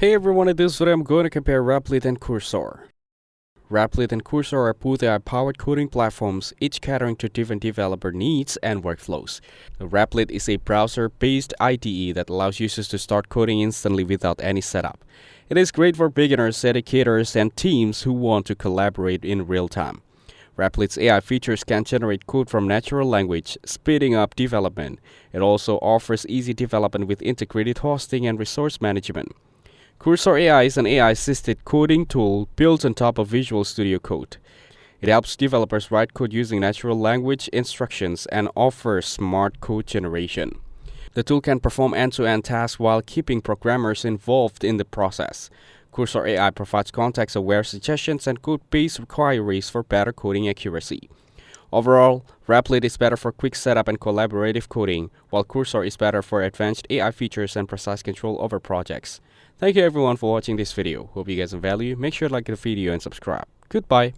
Hey everyone, in this video I'm going to compare Replit and Cursor. Replit and Cursor are both AI-powered coding platforms, each catering to different developer needs and workflows. Replit is a browser-based IDE that allows users to start coding instantly without any setup. It is great for beginners, educators, and teams who want to collaborate in real time. Replit's AI features can generate code from natural language, speeding up development. It also offers easy development with integrated hosting and resource management. Cursor AI is an AI-assisted coding tool built on top of Visual Studio Code. It helps developers write code using natural language instructions and offers smart code generation. The tool can perform end-to-end tasks while keeping programmers involved in the process. Cursor AI provides context-aware suggestions and code-based queries for better coding accuracy. Overall, Replit is better for quick setup and collaborative coding, while Cursor is better for advanced AI features and precise control over projects. Thank you everyone for watching this video. Hope you guys value. Make sure to like the video and subscribe. Goodbye.